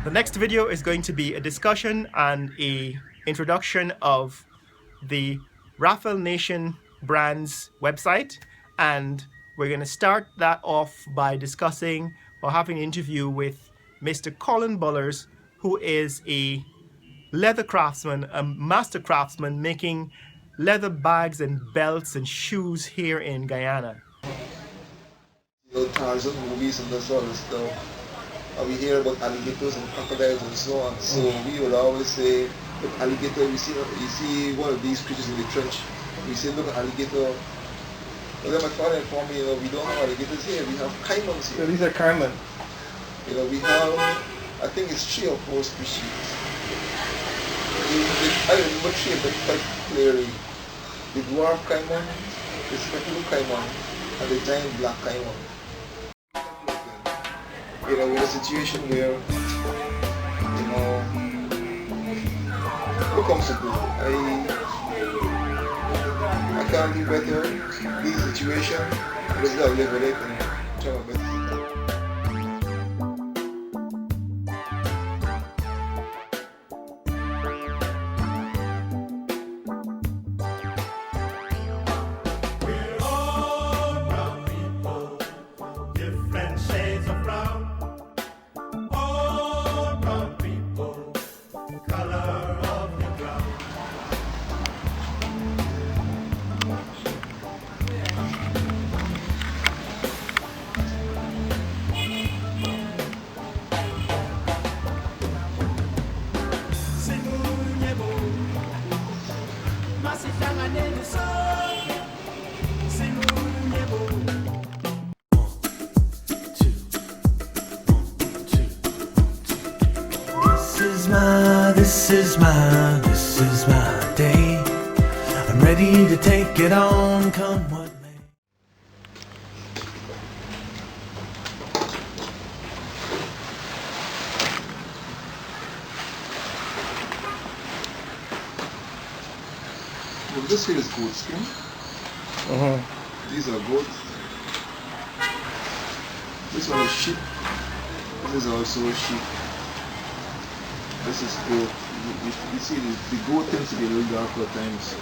The next video is going to be a discussion and a introduction of the Raphael Nation Brands website, and we're going to start that off by discussing or having an interview with Mr. Colin Bollers, who is a leather craftsman, a master craftsman making leather bags and belts and shoes here in Guyana. Tarzan movies and that sort of stuff. And we hear about alligators and crocodiles and so on. So we would always say, look, alligator, you see one of these creatures in the trench. We say, look, alligator. But then my father informed me, we don't have alligators here. We have caimans here. So these are caiman. We have, I think it's 3 or 4 species. I remember 3 of them quite clearly. The dwarf caiman, the speckled caiman, and the giant black caiman. We're in a situation where, what comes to do? I can't do better. This situation, I just gotta live with it and try my best. This is my day. I'm ready to take it on, come what may. Well, this here is goat skin. These are goats. This one is sheep. This is also sheep. This is goat. You see, the goat tends to be a little darker at times.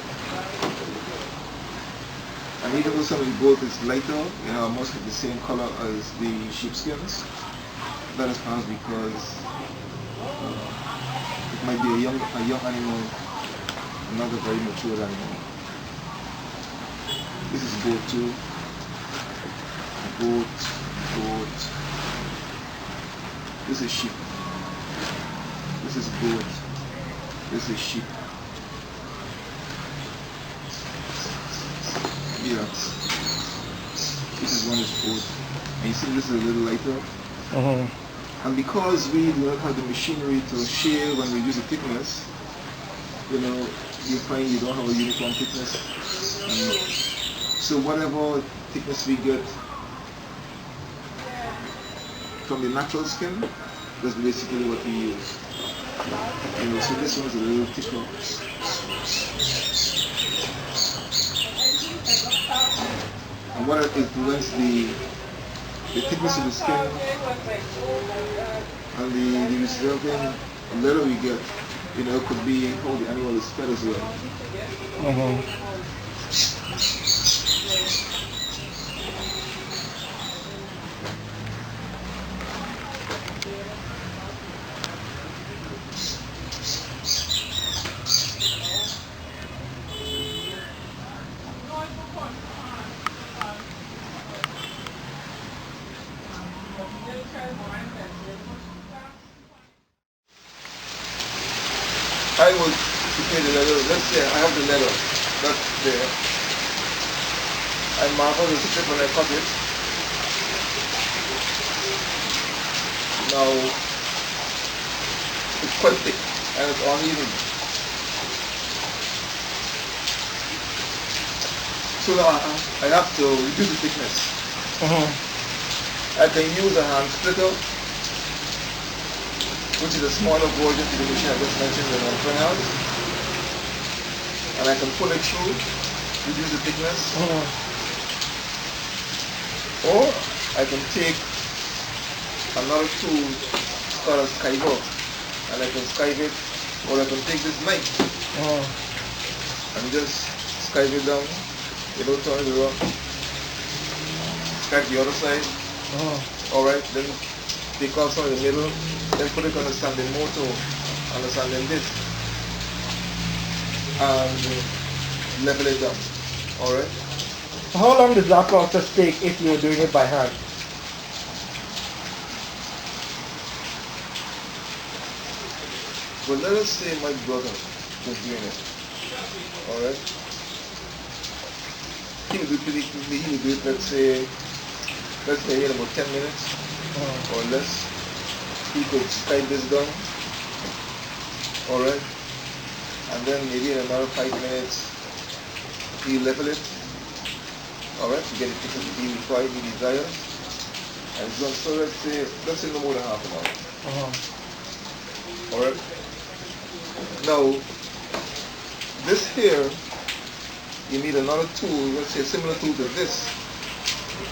And even though some of the goat is lighter, almost the same color as the sheepskins, that is perhaps because it might be a young animal, not a very mature animal. This is goat too. Goat. This is sheep. This is goat. This is sheep. Yeah. This is one is goat. And you see this is a little lighter. And because we do not have the machinery to shave and reduce the thickness, you find you don't have a uniform thickness. So whatever thickness we get from the natural skin, that's basically what we use. So this one's a little thicker. And what influences the thickness of the skin and the resulting leather we get, could be how the animal is fed as well. I would prepare the leather. Let's say I have the leather. That's there. I marble the strip when I cut it. Now it's quite thick and it's uneven. So now I have to reduce the thickness. I can use a hand splitter, which is a smaller version to the machine I just mentioned in my friend house. And I can pull it through, reduce the thickness. Or I can take another tool called a skiver. And I can skive it, or I can take this knife and just skive it down, turn it around, skive the other side. Alright, then take off some in the middle, then put it on the sanding motor and the sanding disc and level it down. Alright? How long does that process take if you're doing it by hand? But let us say my brother was doing it. Alright? He would do it pretty quickly. He would do it, let's say in about 10 minutes or less. He could skive this down. Alright? And then maybe in another 5 minutes he level it. Alright, to get it to the required, he desires. And it's done. So let's say no more than half an hour. Alright? Now, this here, you need another tool, let's say a similar tool to this,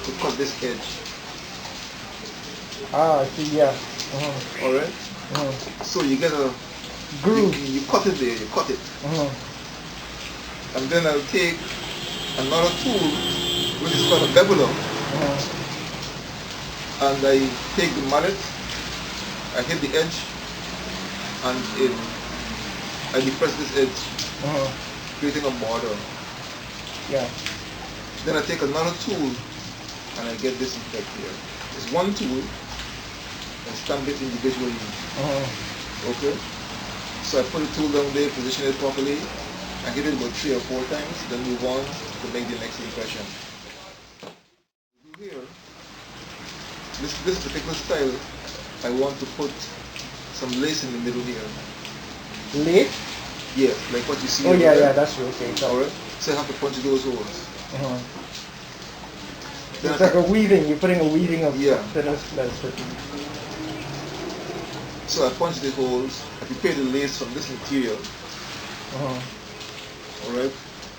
to cut this edge. I see, yeah. Alright? So you get a groove. You cut it there, you cut it. And then I'll take another tool, which is called a beveler. And I take the mallet, I hit the edge, and I depress this edge, creating a border. Yeah. Then I take another tool and I get this effect here. It's one tool and stamp it individually. Okay? So I put the tool down there, position it properly, and hit it about 3 or 4 times, then move on to make the next impression. Here, this particular style, I want to put some lace in the middle here. Lace? Yeah, like what you see. Oh yeah, yeah, that's true. Okay. Alright, so I have to punch those holes. It's like a weaving. You're putting a weaving of thinnest. So I punch the holes. I prepare the lace from this material. Alright,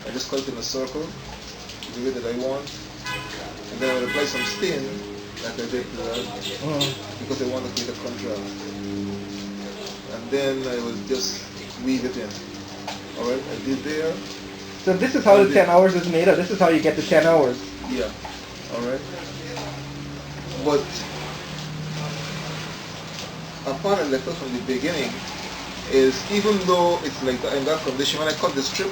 I just cut it in a circle, the way that I want, and then I will apply some stain, like I did to that, because I want to create a contrast. And then I will just weave it in. Alright, I did there. So this is how the 10 hours is made, or this is how you get the 10 hours? Yeah. Alright. But a part I left out from the beginning is, even though it's like in that condition, when I cut the strip,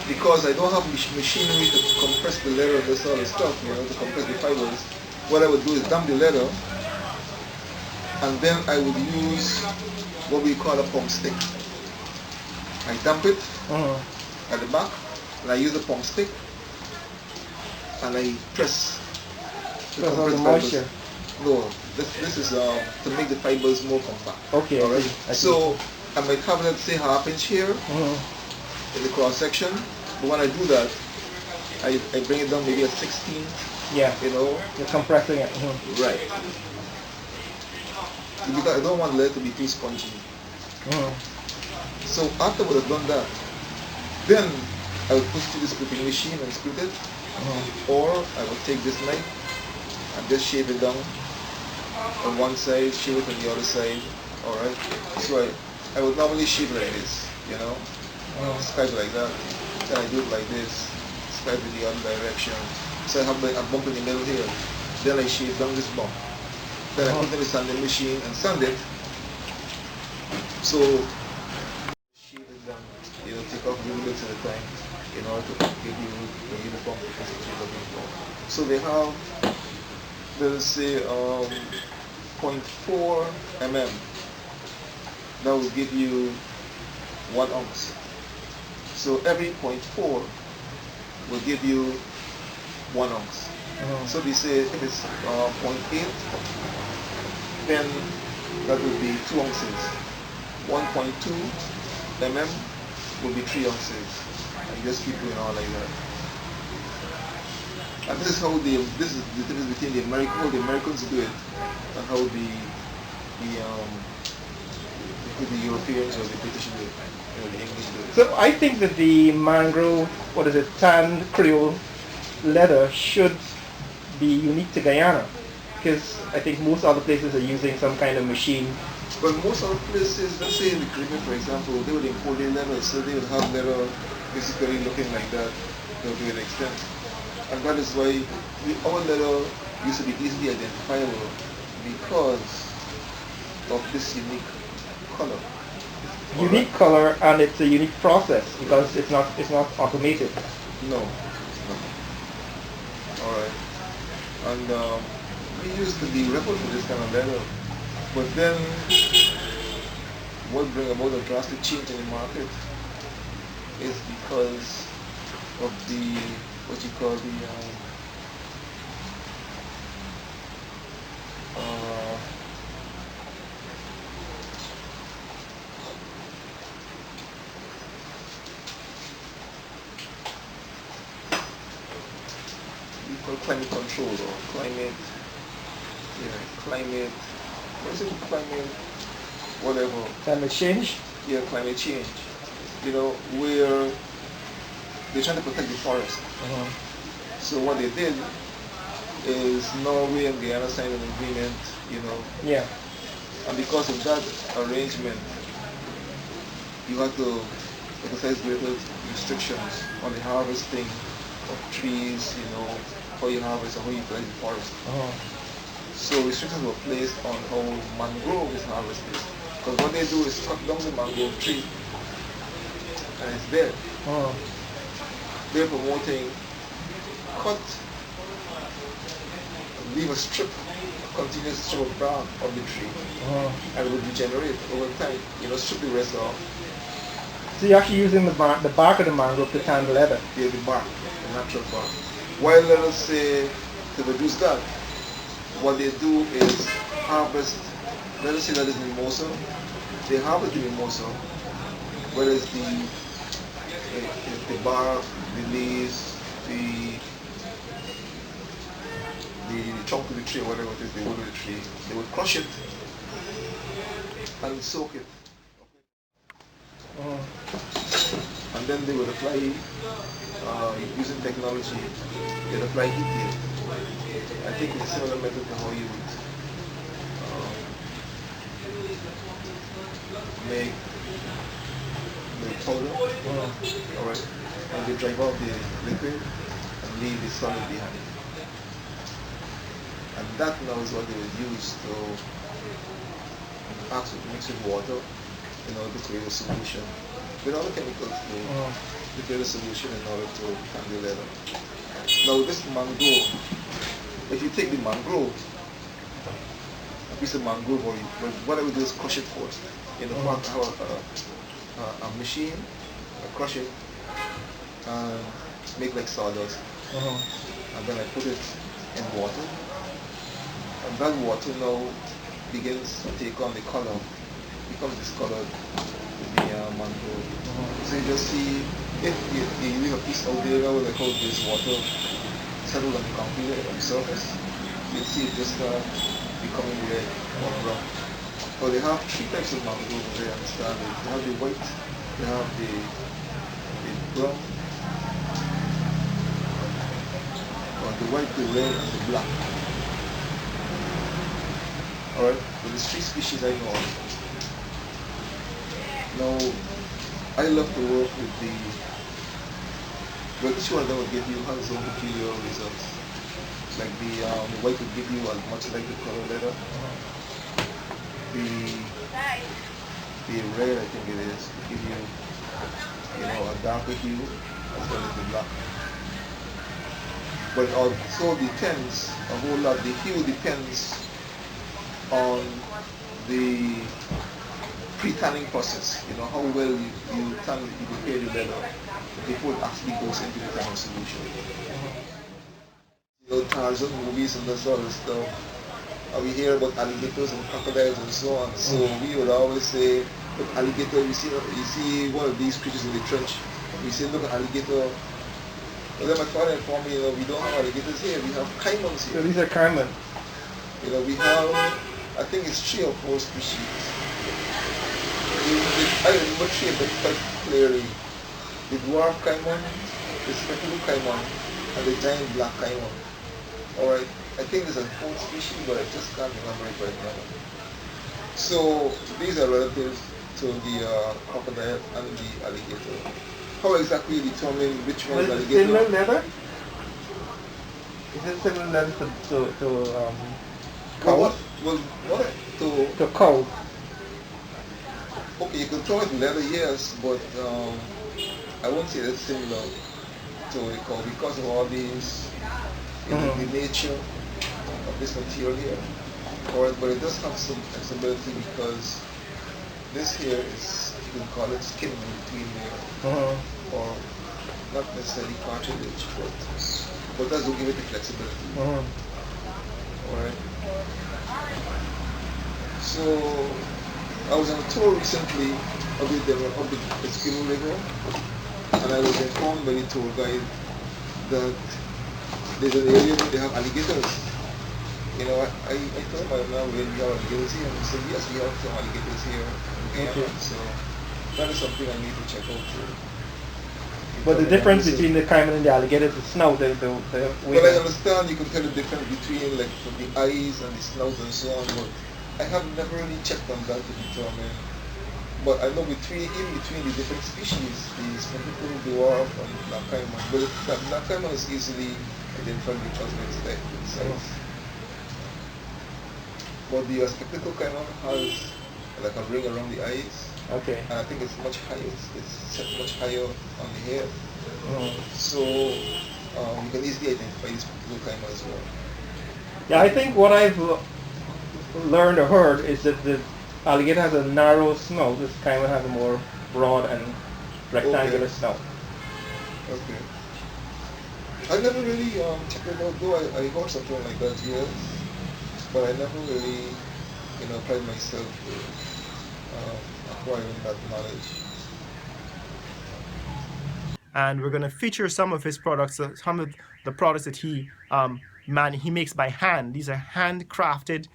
because I don't have machinery to compress the leather and this other stuff, to compress the fibers, what I would do is dump the leather, and then I would use what we call a pump stick. I dump it at the back, and I use the pump stick, and I press to compress the moisture. No, this is to make the fibers more compact. Okay. Alright. I see. So I might have, let's say, 1/2 inch here in the cross section, but when I do that, I bring it down maybe at 16. Yeah. You're compressing it. Right. Because I don't want the leather to be too spongy. So after I would have done that, then I would push to the splitting machine and split it, or I would take this knife and just shave it down on one side, shave it on the other side. Alright. So I would normally shave like this, skive like that. Then I do it like this, skive in the other direction. So I have a bump in the middle here. Then I shave down this bump. Then I put it in the sanding machine and sand it. So shave it down, take off the bits at a time in order to give you the uniform because it's looking for. So they have, let's say, 0.4 mm. That will give you 1 ounce. So every 0.4 will give you 1 ounce. So they say if it's 0.8, then that would be 2 ounces. 1.2 mm will be 3 ounces. And you just keep doing all like that. And this is how this is the difference between how the Americans do it and how the Europeans or the British do it, the English do it. So I think that the mangrove, tanned Creole leather should be unique to Guyana. Because I think most other places are using some kind of machine. But most other places, let's say in the Caribbean, for example, they would import their leather, so they would have leather basically looking like that to an extent. And that is why our leather used to be easily identifiable because of this unique color. Unique color, and it's a unique process because it's not automated. No, it's not. All right. And we used to be rebel for this kind of leather, but then what bring about a drastic change in the market is because of the what you call the we call climate control or climate, what is it, climate, whatever. Climate change? Yeah, climate change. You know, where they're trying to protect the forest. So what they did is Norway and Guyana signed an agreement, you know. Yeah. And because of that arrangement, you have to exercise greater restrictions on the harvesting of trees, you know, how you harvest and how you plant the forest. So restrictions were placed on how mangrove is harvested. Because what they do is cut down the mangrove tree and it's dead. They're promoting cut, leave a strip, a continuous strip of bark of the tree, and it will degenerate over time. You know, strip the rest off. So you're actually using the bark of the mangrove to tan the leather? Yeah, the bark, the natural bark. While let us say to reduce that, what they do is harvest, let us say that is mimosa, they harvest the mimosa, whereas the bark, the leaves, the trunk of the tree, whatever it is, the wood of the tree, they would crush it and soak it. And then they would apply, using technology, they'd apply heat to it. I think it's a similar method to how you would make powder. Alright. And they drive out the liquid and leave the solid behind. And that now is what they would use to actually mix with water in order to create a solution. With all the chemicals to create a solution in order to handle leather. Now this mangrove, if you take the mangrove, a piece of mangrove, or what I would do is crush it first. You know, a machine, crush it, and make like sawdust. And then I put it in water. And that water now begins to take on the color, becomes discolored with the mangrove. So you just see, if you leave a piece out there, like how this water settled on the concrete on the surface, you'll see it just becoming red or brown. But they have three types of mangrove over there, understand? They have the white, they have the brown, or the white, the red, and the black. Alright, but there's three species I know of. Now, I love to work with well, each one of them will give you has own peculiar results. Like the white will give you as much like the color leather. The red, I think it is, will give you, a darker hue as well as the black. But it also depends a whole lot. The hue depends on the pre-tanning process. You know, how well you tan, you prepare the leather before it actually goes into the tanning solution. You know, Tarzan movies and that sort of stuff. We hear about alligators and crocodiles and so on. So we would always say, look, alligator, you see one of these creatures in the trench. We say, look, alligator. But then my father informed me, we don't have alligators here. We have caimans here. So these are caiman. We have, I think it's 3 or 4 species. I remember 3 of them quite clearly. The dwarf caiman, the speckled caiman, and the giant black caiman. Alright. I think there's a fourth species, but I just can't remember it right now. So these are relatives to the crocodile and the alligator. How exactly you determine which one is alligator? Similar leather? Is it similar leather to cows? Well, what? To cows. Okay, you can throw it leather, yes, but I won't say that's similar to the cow because of all these, the nature of this material here. Alright, but it does have some flexibility because this here is, you can call it skin in between there, or not necessarily cartilage, but that will give it the flexibility. Alright. So I was on a tour recently of the Creole River, and I was informed by the tour guide that there's an area where they have alligators. You know, I told my mom when we have alligators here, and he said, yes, we have some alligators here in Guyana. So that is something I need to check out too. But the difference between the caiman and the alligator is the snout. Well, I understand you can tell the difference between like the eyes and the snout and so on, but I have never really checked on that to determine. But I know even between the different species, the spectacle dwarf and black caiman, but the black caiman is easily identified because of its neck itself. But the spectacle caiman has like a ring around the eyes. Okay. And I think it's much higher. It's set much higher on the head. So you can easily identify this spectacle caiman as well. Yeah, I think what I've learned or heard is that the alligator has a narrow snout. This caiman has a more broad and rectangular snout. Okay. I never really checked it out though. I heard something like that, yes. But I never really, applied myself to acquiring that knowledge. And we're going to feature some of his products, some of the products that he makes by hand. These are handcrafted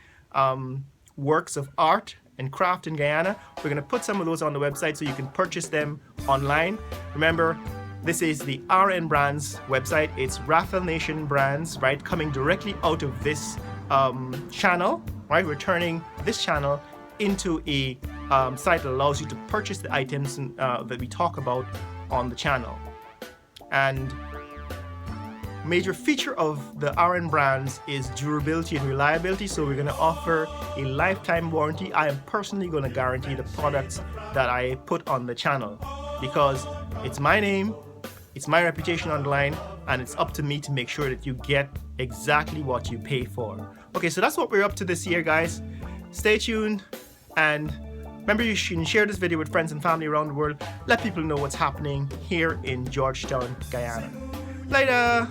works of art and craft in Guyana. We're going to put some of those on the website so you can purchase them online. Remember, this is the RN Brands website. It's Raphael Nation Brands, right? Coming directly out of this channel, right? We're turning this channel into a site that allows you to purchase the items that we talk about on the channel. And major feature of the RN Brands is durability and reliability. So we're going to offer a lifetime warranty. I am personally going to guarantee the products that I put on the channel because it's my name, it's my reputation online, and it's up to me to make sure that you get exactly what you pay for. Okay, so that's what we're up to this year, guys. Stay tuned, and remember, you should share this video with friends and family around the world. Let people know what's happening here in Georgetown, Guyana. Later!